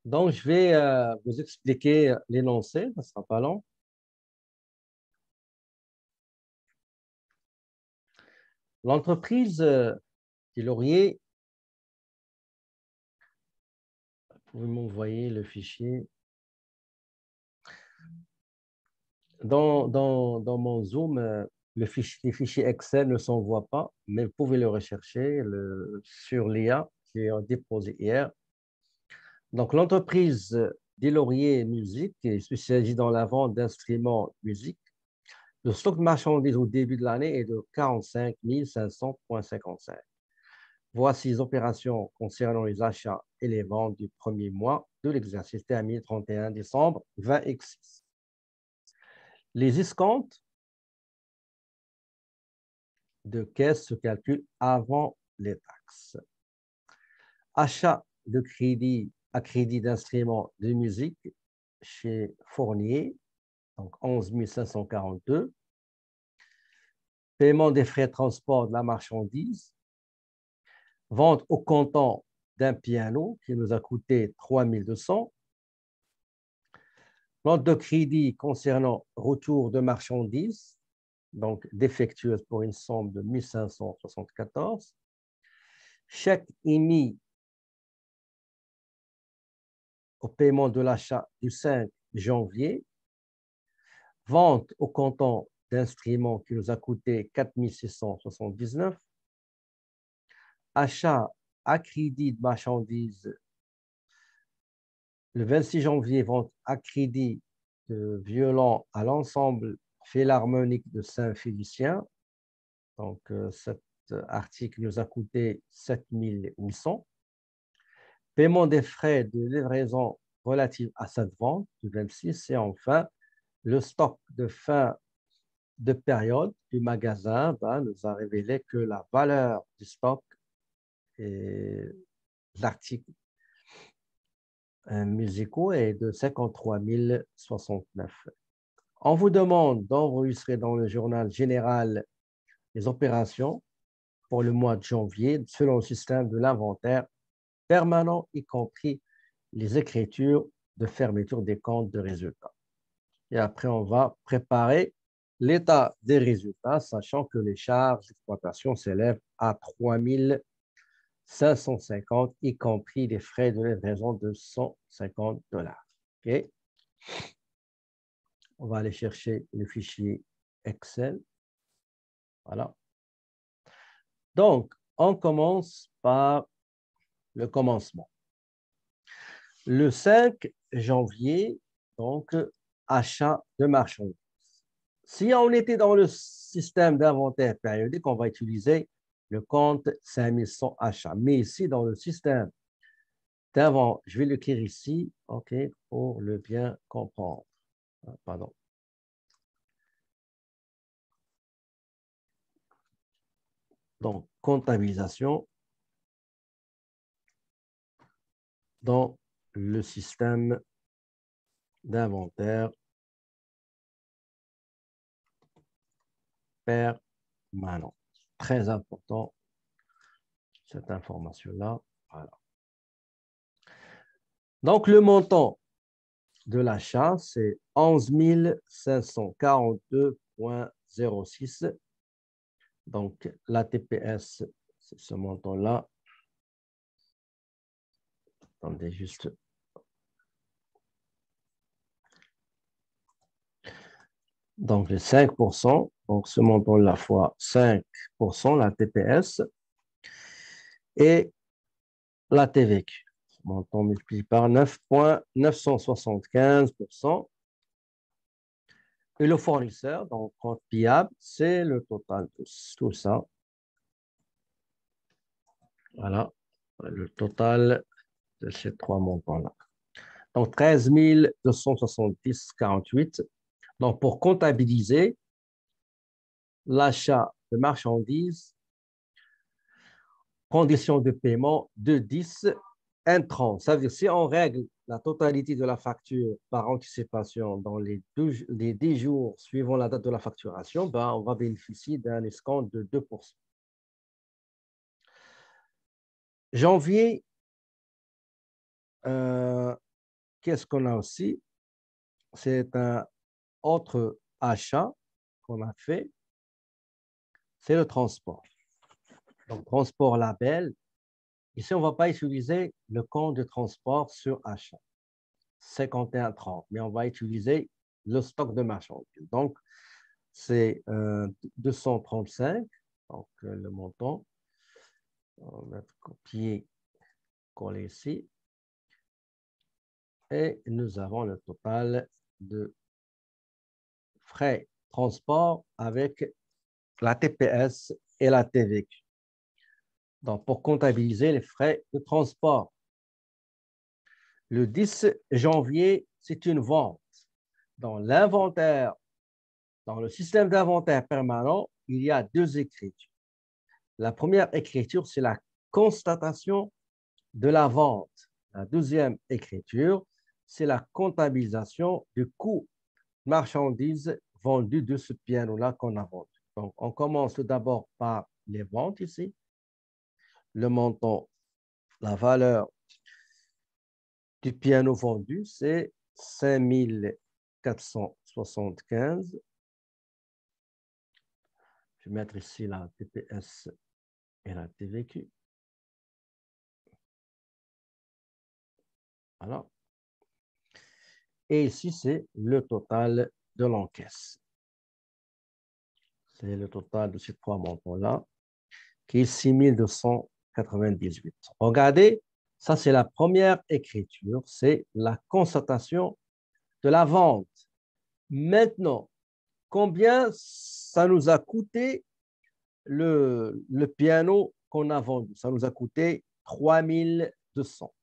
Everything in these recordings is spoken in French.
Donc, je vais vous expliquer l'énoncé, ça ne sera pas long. L'entreprise du Laurier, vous pouvez m'envoyer le fichier. Dans mon Zoom, les fichiers Excel ne s'envoient pas, mais vous pouvez le rechercher sur l'IA qui est déposé hier. Donc, l'entreprise des Laurier Musique est spécialisée dans la vente d'instruments musique. Le stock de marchandises au début de l'année est de 45 500,55. Voici les opérations concernant les achats et les ventes du premier mois de l'exercice terminé 31 décembre 20x6. Les escomptes de caisse se calculent avant les taxes. Achat de crédit à crédit d'instruments de musique chez Fournier, donc 11 542. Paiement des frais de transport de la marchandise. Vente au comptant d'un piano qui nous a coûté 3 200. Note de crédit concernant retour de marchandises, donc défectueuse pour une somme de 1574. Chèque émis au paiement de l'achat du 5 janvier. Vente au comptant d'instruments qui nous a coûté 4 679. Achat à crédit de marchandises le 26 janvier, vente à crédit de violon à l'ensemble philharmonique de Saint-Félicien. Donc, cet article nous a coûté 7 800. Paiement des frais de livraison relatifs à cette vente du 26. Et enfin, le stock de fin de période du magasin nous a révélé que la valeur du stock et l'article musicaux est de 53 069. On vous demande d'enregistrer dans le journal général les opérations pour le mois de janvier selon le système de l'inventaire permanent, y compris les écritures de fermeture des comptes de résultats. Et après, on va préparer l'état des résultats, sachant que les charges d'exploitation s'élèvent à 3 550, y compris les frais de livraison de $150. OK? On va aller chercher le fichier Excel. Voilà. Donc, on commence par le commencement. Le 5 janvier, donc, achat de marchandises. Si on était dans le système d'inventaire périodique, on va utiliser le compte 5100 achats. Mais ici, dans le système d'inventaire, je vais l'écrire ici, OK, pour le bien comprendre. Pardon. Donc, comptabilisation dans le système d'inventaire permanent. Très important, cette information-là. Voilà. Donc, le montant de l'achat, c'est 11 542,06. Donc, la TPS, c'est ce montant-là. Attendez juste. Donc, les 5%. Donc, ce montant-là fois 5%, la TPS. Et la TVQ. Montant multiplié par 9,975%. Et le fournisseur, donc compte payable, c'est le total de tout ça. Voilà, le total de ces trois montants-là. Donc, 13 270,48. Donc, pour comptabiliser l'achat de marchandises, conditions de paiement de 10 intrants. Ça veut dire si on règle la totalité de la facture par anticipation dans les 10 jours suivant la date de la facturation, on va bénéficier d'un escompte de 2%. Janvier, qu'est-ce qu'on a aussi? C'est un autre achat qu'on a fait, c'est le transport. Donc, transport label. Ici, on ne va pas utiliser le compte de transport sur achat, 51,30, mais on va utiliser le stock de marchandises. Donc, c'est 235, donc le montant. On va mettre copier, coller ici. Et nous avons le total de frais transport avec la TPS et la TVQ. Donc, pour comptabiliser les frais de transport, le 10 janvier, c'est une vente. Dans l'inventaire, dans le système d'inventaire permanent, il y a deux écritures. La première écriture, c'est la constatation de la vente. La deuxième écriture, c'est la comptabilisation du coût marchandises vendues de ce piano-là qu'on a vendu. Donc, on commence tout d'abord par les ventes ici. Le montant, la valeur du piano vendu, c'est 5 475. Je vais mettre ici la TPS et la TVQ. Voilà. Et ici, c'est le total de l'encaisse. C'est le total de ces trois montants-là, qui est 6 298. Regardez, ça, c'est la première écriture, c'est la constatation de la vente. Maintenant, combien ça nous a coûté le piano qu'on a vendu? Ça nous a coûté 3200.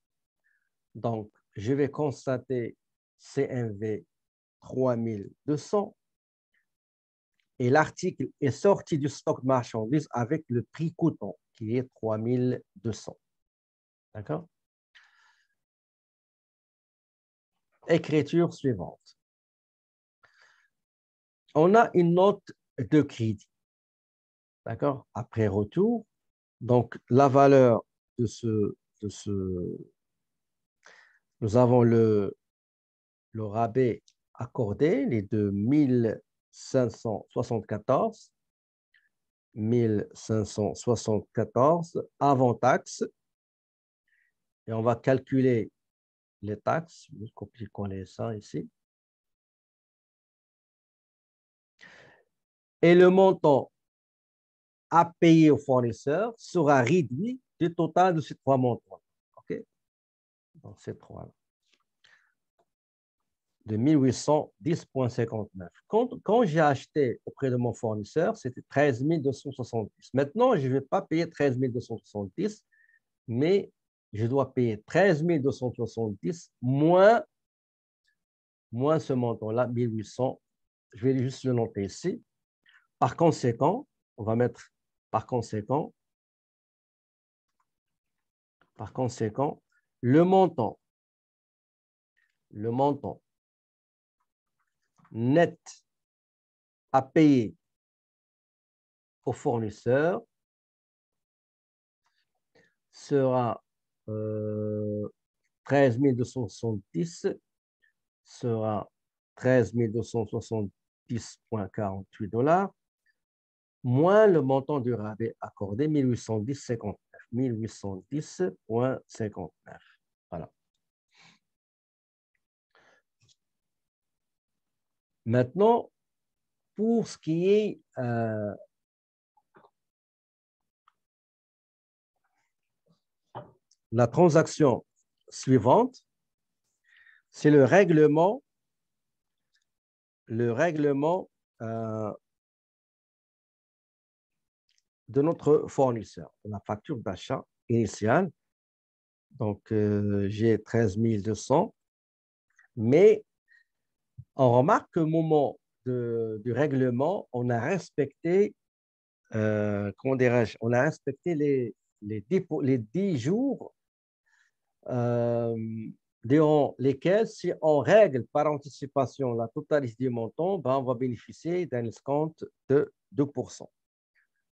Donc, je vais constater CMV 3200 et l'article est sorti du stock de marchandises avec le prix coûtant qui est 3200. D'accord? Écriture suivante. On a une note de crédit. D'accord? Après retour, donc la valeur de ce nous avons le rabais accordé, les de 1574 avant taxe, et on va calculer les taxes. Nous compliquons ça ici. Et le montant à payer au fournisseur sera réduit du total de ces trois montants. OK? Donc, ces trois-là. De 1810,59. Quand j'ai acheté auprès de mon fournisseur, c'était 13 270. Maintenant, je ne vais pas payer 13 270, mais je dois payer 13 270 moins ce montant-là, 1800. Je vais juste le noter ici. Par conséquent, on va mettre par conséquent, le montant net à payer au fournisseur sera 13 270 sera 13 270,48 $, moins le montant du rabais accordé, 1810,59. 1810,59. Voilà. Maintenant, pour ce qui est la transaction suivante, c'est le règlement de notre fournisseur, de la facture d'achat initiale. Donc, j'ai 13 200, mais on remarque qu'au moment du règlement, on a respecté, comment dirais-je, on a respecté les 10 jours durant lesquels, si on règle par anticipation la totalité du montant, ben, on va bénéficier d'un escompte de 2%.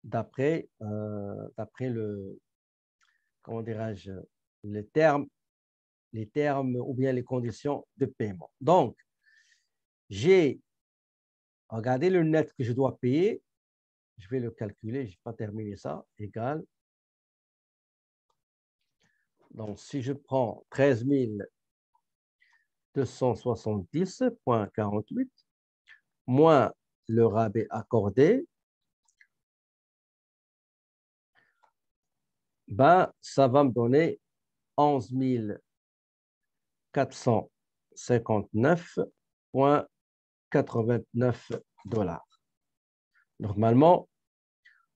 D'après le, comment dirais-je, les termes les termes ou bien les conditions de paiement. Donc, j'ai regardé le net que je dois payer. Je vais le calculer, je n'ai pas terminé ça, égal. Donc, si je prends 13 270,48 moins le rabais accordé, ben, ça va me donner 11 459,89 $. Normalement,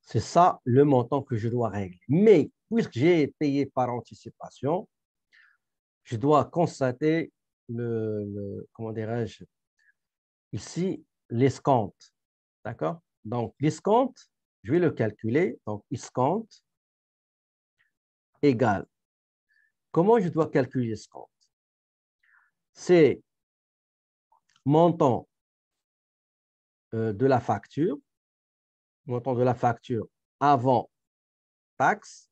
c'est ça le montant que je dois régler. Mais puisque j'ai payé par anticipation, je dois constater comment dirais-je, ici, l'escompte. D'accord? Donc, l'escompte, je vais le calculer. Donc, escompte égale. Comment je dois calculer l'escompte? C'est montant de la facture, montant de la facture avant taxe,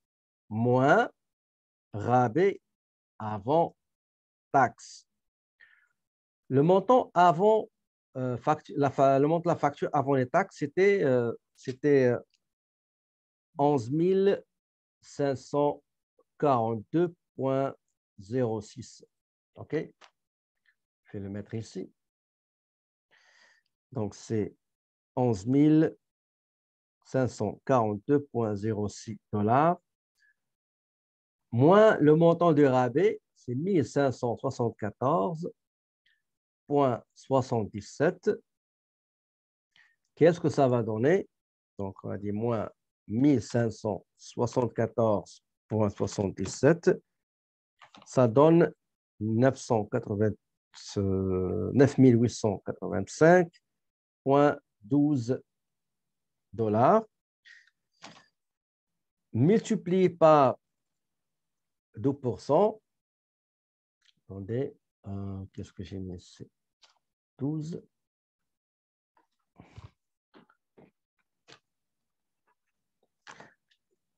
moins rabais avant taxe. Le montant avant le montant de la facture avant les taxes, c'était 11 542,06. OK? Je vais le mettre ici. Donc, c'est 11 542,06 $, moins le montant de rabais, c'est 1574,77. Qu'est-ce que ça va donner? Donc, on va dire moins 1574,77. Ça donne 9885,12 $. Multiplié par 2%. Attendez, qu'est-ce que j'ai mis ici? 12.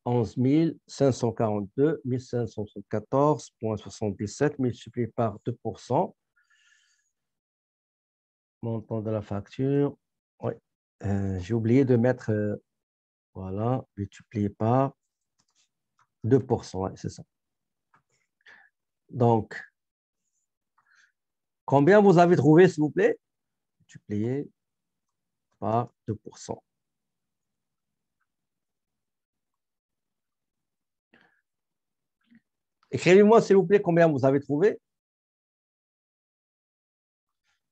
$11 542 1574,77 multiplié par 2%. Montant de la facture. Oui. J'ai oublié de mettre, voilà, multiplié par 2%. Ouais, c'est ça. Donc, combien vous avez trouvé, s'il vous plaît? Multiplié par 2%. Écrivez-moi, s'il vous plaît, combien vous avez trouvé.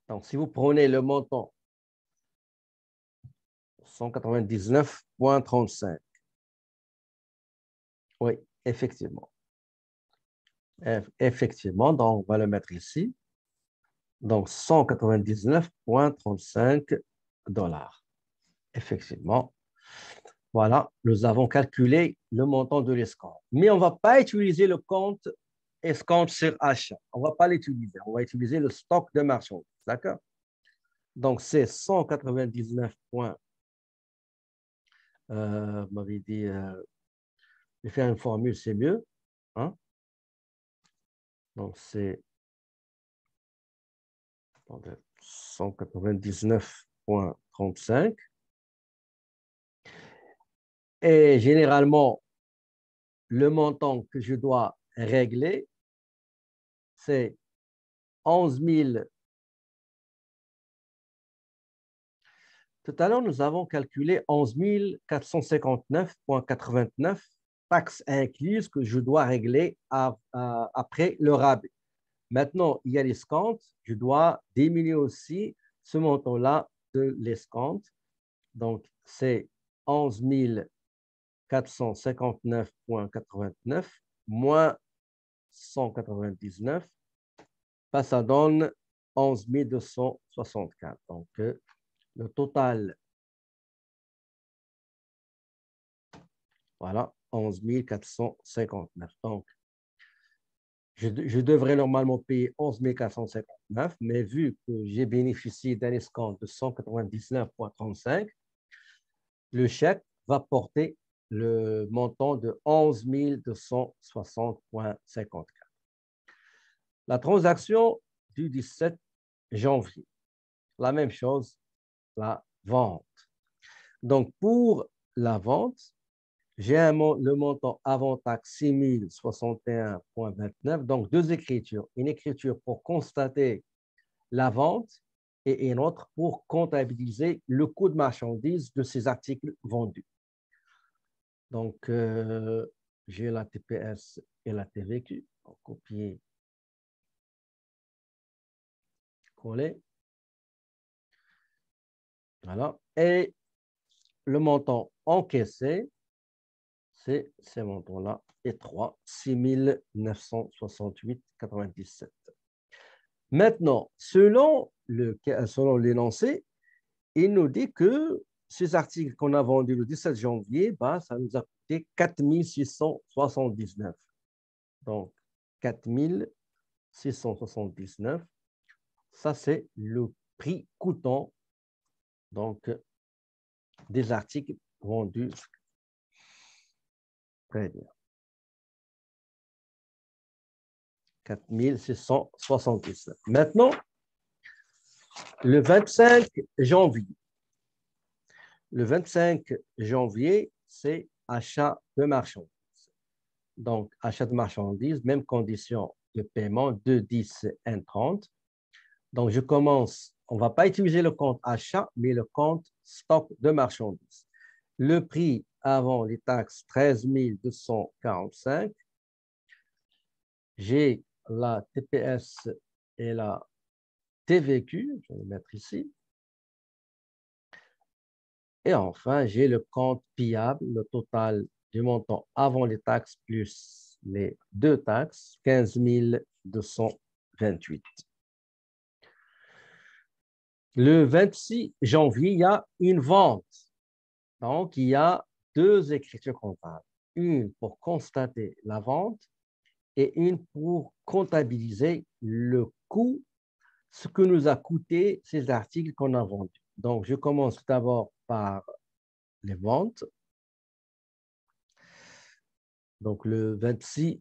Donc, si vous prenez le montant 199,35. Oui, effectivement. Effectivement, donc on va le mettre ici. Donc, 199,35 $. Effectivement. Voilà, nous avons calculé le montant de l'escompte. Mais on ne va pas utiliser le compte escompte sur achat. On ne va pas l'utiliser. On va utiliser le stock de marchandises. D'accord? Donc, c'est 199 points. Vous m'avez dit, de faire une formule, c'est mieux. Hein? Donc, c'est 199,35. Et généralement, le montant que je dois régler, c'est 11 000. Tout à l'heure, nous avons calculé 11 459,89 taxes incluses que je dois régler après le rabais. Maintenant, il y a l'escompte. Je dois diminuer aussi ce montant-là de l'escompte. Donc, c'est 11 459,89 moins 199. Ça donne 11 264. Donc, le total, voilà, 11 459. Donc, je devrais normalement payer 11 459, mais vu que j'ai bénéficié d'un escompte de 199,35, le chèque va porter le montant de 11 260,54. La transaction du 17 janvier. La même chose, la vente. Donc, pour la vente, j'ai le montant avant taxe 6 061,29. Donc, deux écritures. Une écriture pour constater la vente et une autre pour comptabiliser le coût de marchandise de ces articles vendus. Donc, j'ai la TPS et la TVQ. Copier, coller. Voilà. Et le montant encaissé, c'est ces montants-là, et 3, 6 968,97. Maintenant, selon l'énoncé, il nous dit que ces articles qu'on a vendus le 17 janvier, bah, ça nous a coûté 4 679. Donc, 4 679, ça c'est le prix coûtant donc, des articles vendus. Très bien. 4 679. Maintenant, le 25 janvier. Le 25 janvier, c'est achat de marchandises. Donc, achat de marchandises, même condition de paiement, 2,10 et 1,30. Donc, je commence, on ne va pas utiliser le compte achat, mais le compte stock de marchandises. Le prix avant les taxes, 13 245. J'ai la TPS et la TVQ, je vais le mettre ici. Et enfin, j'ai le compte payable, le total du montant avant les taxes plus les deux taxes, 15 228. Le 26 janvier, il y a une vente. Donc, il y a deux écritures comptables. Une pour constater la vente et une pour comptabiliser le coût, ce que nous a coûté ces articles qu'on a vendus. Donc, je commence d'abord par les ventes. Donc, le 26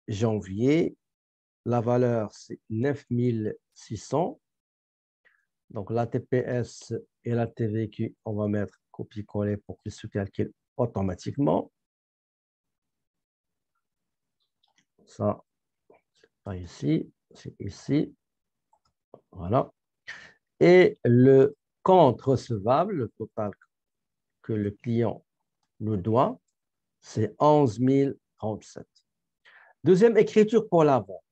janvier, la valeur, c'est 9 600. Donc, la TPS et la TVQ, on va mettre copier-coller pour qu'ils se calculent automatiquement. Ça, c'est pas ici, c'est ici. Voilà. Et le compte recevable, le total que le client nous doit, c'est 11 037. Deuxième écriture pour la vente.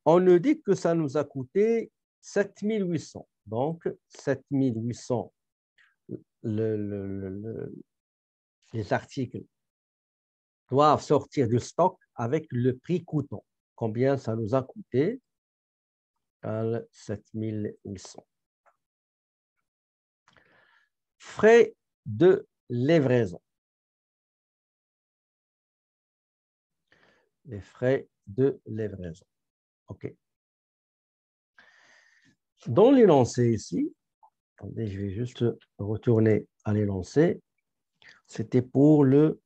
On nous dit que ça nous a coûté 7 800. Donc, 7 800, les articles doivent sortir du stock avec le prix coûtant. Combien ça nous a coûté? 7 800. Frais de livraison. Les frais de livraison. OK. Dans l'énoncé ici, attendez, je vais juste retourner à l'énoncé. C'était pour le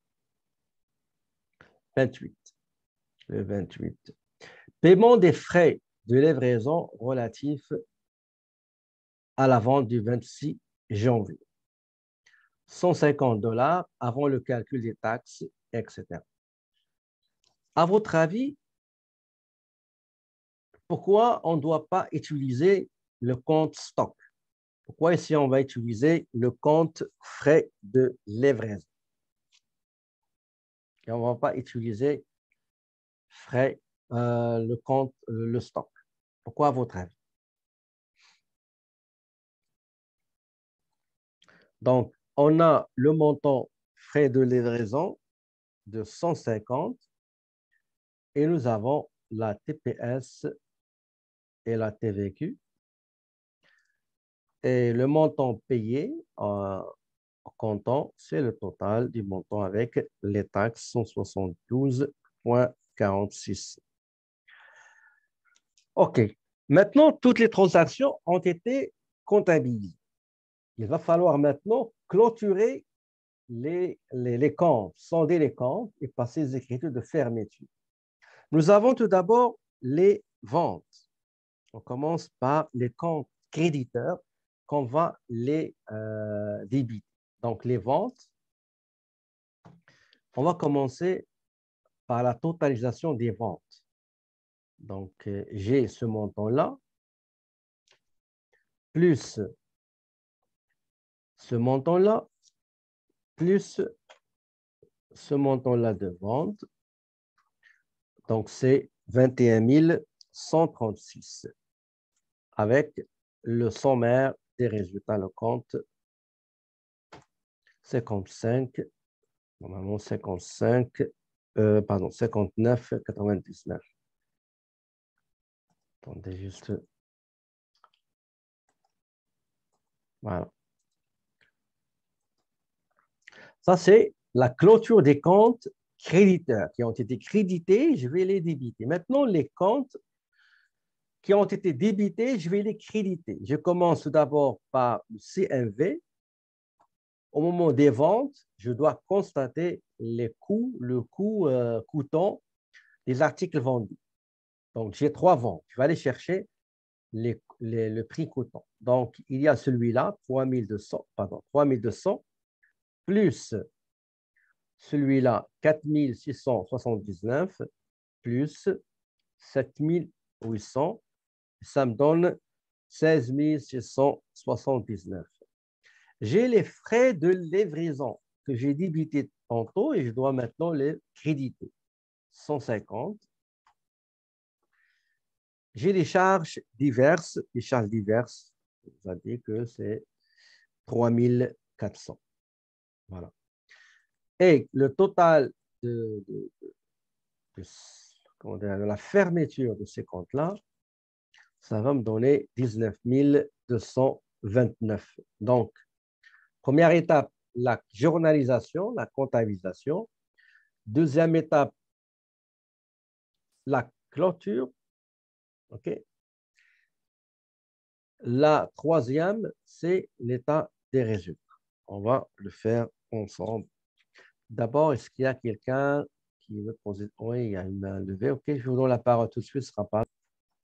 28. Le 28. Paiement des frais de livraison relatifs à la vente du 26 janvier. 150 $ avant le calcul des taxes, etc. À votre avis, pourquoi on ne doit pas utiliser le compte stock? Pourquoi ici on va utiliser le compte frais de livraison? Et on ne va pas utiliser frais, le compte, le stock. Pourquoi à votre avis? Donc, on a le montant frais de livraison de 150 et nous avons la TPS et la TVQ. Et le montant payé en comptant, c'est le total du montant avec les taxes, 172,46. OK. Maintenant, toutes les transactions ont été comptabilisées. Il va falloir maintenant clôturer les comptes, sonder les comptes et passer les écritures de fermeture. Nous avons tout d'abord les ventes. On commence par les comptes créditeurs qu'on va les débiter. Donc, les ventes, on va commencer par la totalisation des ventes. Donc, j'ai ce montant-là, plus ce montant-là, plus ce montant-là de vente. Donc, c'est 21 136 avec le sommaire des résultats, le compte 55, normalement 59, 99. Attendez juste. Voilà. Ça, c'est la clôture des comptes créditeurs qui ont été crédités, je vais les débiter. Maintenant, les comptes qui ont été débités, je vais les créditer. Je commence d'abord par le CMV. Au moment des ventes, je dois constater les coûts, le coût coûtant des articles vendus. Donc, j'ai 3 ventes. Je vais aller chercher le prix coûtant. Donc, il y a celui-là, 3200, plus celui-là, 4679, plus 7800. Ça me donne 16 679. J'ai les frais de livraison que j'ai débités tantôt et je dois maintenant les créditer. 150. J'ai les charges diverses. Les charges diverses, ça dit que c'est 3400. Voilà. Et le total de la fermeture de ces comptes-là, ça va me donner 19 229. Donc, première étape, la journalisation, la comptabilisation. Deuxième étape, la clôture. OK. La troisième, c'est l'état des résultats. On va le faire ensemble. D'abord, est-ce qu'il y a quelqu'un qui veut poser? Oui, il y a une main levée. OK, je vous donne la parole tout de suite, ce sera pas.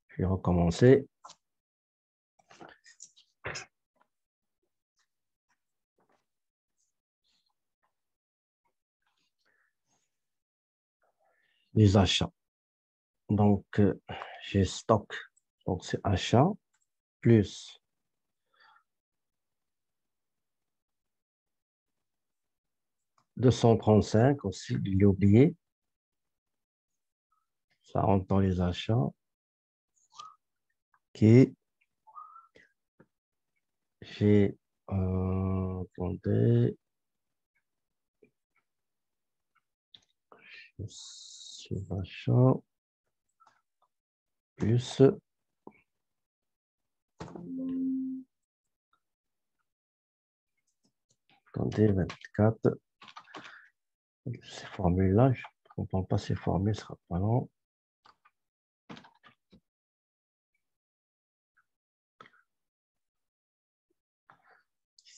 Je vais recommencer. Les achats. Donc, j'ai stock. Donc, c'est achat plus 235 aussi, je l'ai oublié. Ça rentre dans les achats. OK. J'ai, attendez, c'est achat plus, attendez, 24. Ces formules-là, je ne comprends pas ces formules, ce sera pas long.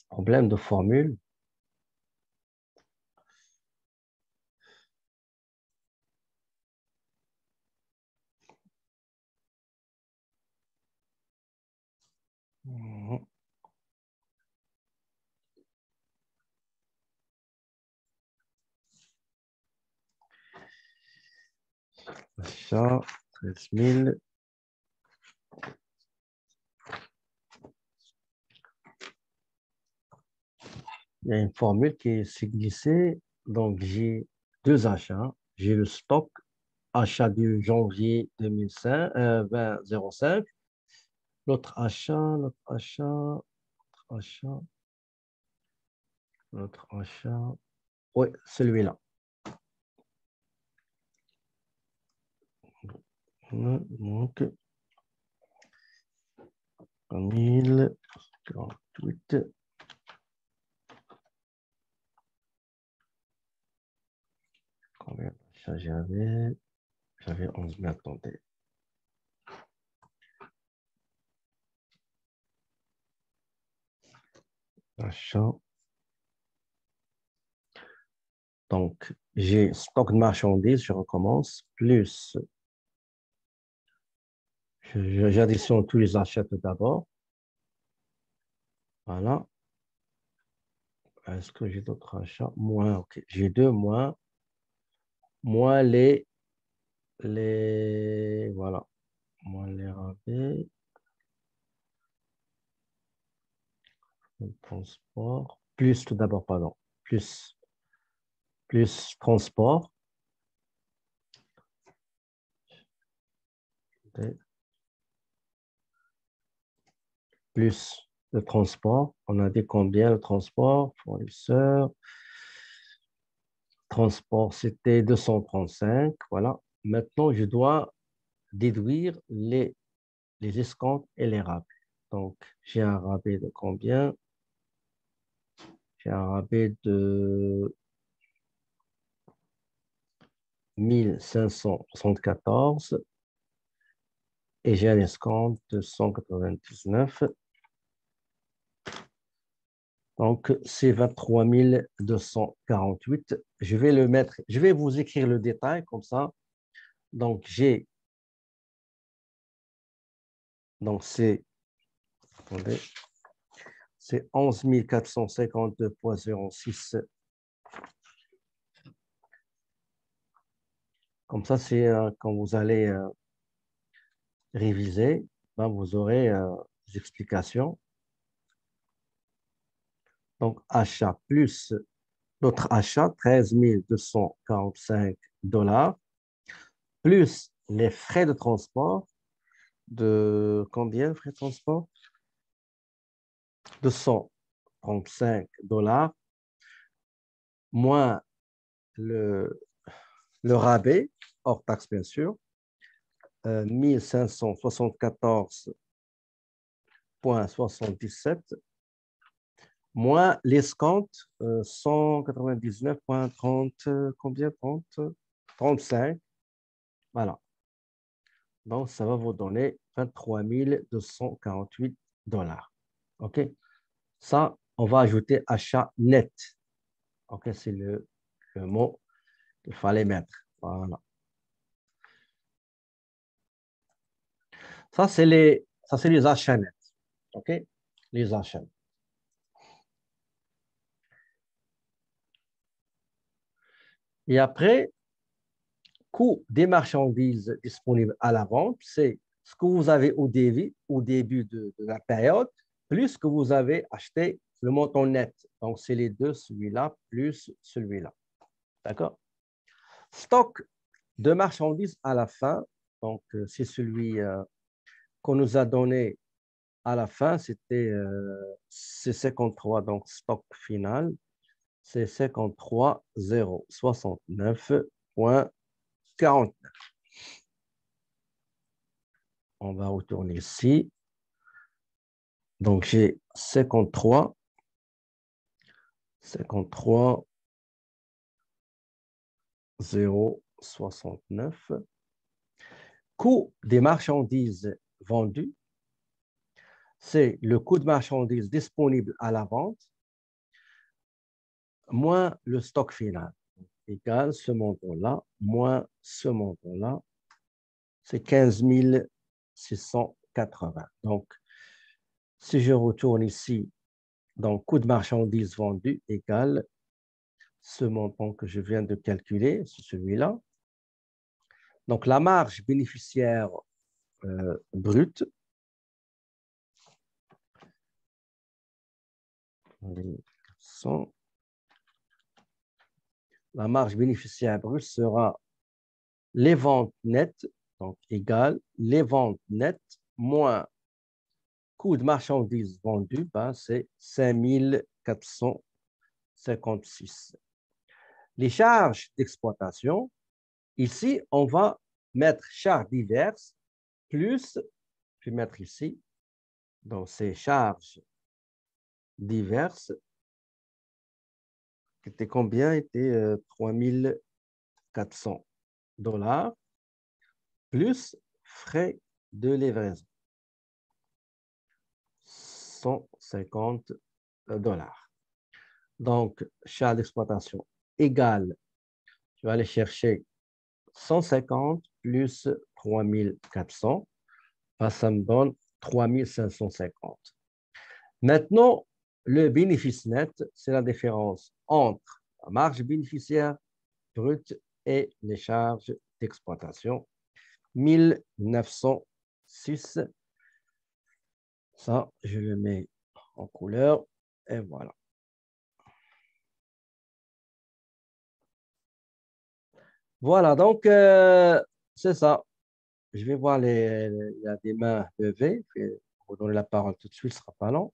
Problème de formule. Achat, 13 000. Il y a une formule qui s'est glissée. Donc, j'ai 2 achats. J'ai le stock, achat du janvier 2005, 2005. L'autre achat, l'autre achat, l'autre achat, l'autre achat. Oui, celui-là. Donc, 1048. Combien d'achats j'avais? J'avais 11 000, attendez. Achat. Donc, j'ai stock de marchandises, je recommence, plus J'additionne tous les achats tout d'abord. Voilà. Est-ce que j'ai d'autres achats? Moins, ok. J'ai deux moins voilà. Moins les rabais, le transport. Plus tout d'abord, pardon. Plus transport. Ok. Plus le transport. On a dit combien le transport, fournisseur. Transport, c'était 235. Voilà. Maintenant, je dois déduire les escomptes et les rabais. Donc, j'ai un rabais de combien? J'ai un rabais de 1574 et j'ai un escompte de 199. Donc, c'est 23 248. Je vais vous écrire le détail comme ça. Donc, c'est, attendez, c'est 11 452,06. Comme ça, c'est quand vous allez réviser, ben, vous aurez des explications. Donc, achat plus notre achat, 13 245 $, plus les frais de transport de combien, frais de transport? 235 $, moins le, le rabais, hors taxe bien sûr, 1574,77, moins l'escompte, 199,30, combien? 35. Voilà. Donc, ça va vous donner 23 248 $. OK? Ça, on va ajouter achat net. OK? C'est le mot qu'il fallait mettre. Voilà. Ça, c'est les achats nets. OK? Les achats. Et après, coût des marchandises disponibles à la vente, c'est ce que vous avez au début de la période, plus ce que vous avez acheté, le montant net. Donc, c'est les deux, celui-là plus celui-là. D'accord? Stock de marchandises à la fin. Donc, c'est celui qu'on nous a donné à la fin. C'est 53, donc stock final. C'est 53 069,40. On va retourner ici. Donc, j'ai 53 069. Coût des marchandises vendues, c'est le coût de marchandises disponible à la vente moins le stock final, égal ce montant-là, moins ce montant-là, c'est 15 680. Donc, si je retourne ici, donc coût de marchandises vendues égale ce montant que je viens de calculer, c'est celui-là. Donc, la marge bénéficiaire brute, la marge bénéficiaire brute sera les ventes nettes, donc égale les ventes nettes moins coût de marchandises vendues, ben, c'est 5456. Les charges d'exploitation, ici, on va mettre charges diverses plus, je vais mettre ici, donc ces charges diverses, qui étaient combien? Étaient 3400 $ plus frais de livraison, 150 $. Donc, charge d'exploitation égale, je vais aller chercher 150 plus 3400. bah, ça me donne 3550. Maintenant, le bénéfice net, c'est la différence entre la marge bénéficiaire brute et les charges d'exploitation. 1906. Ça, je le mets en couleur et voilà. Voilà, donc c'est ça. Je vais voir il y a des mains levées. Je vais vous donner la parole tout de suite, ce ne sera pas long.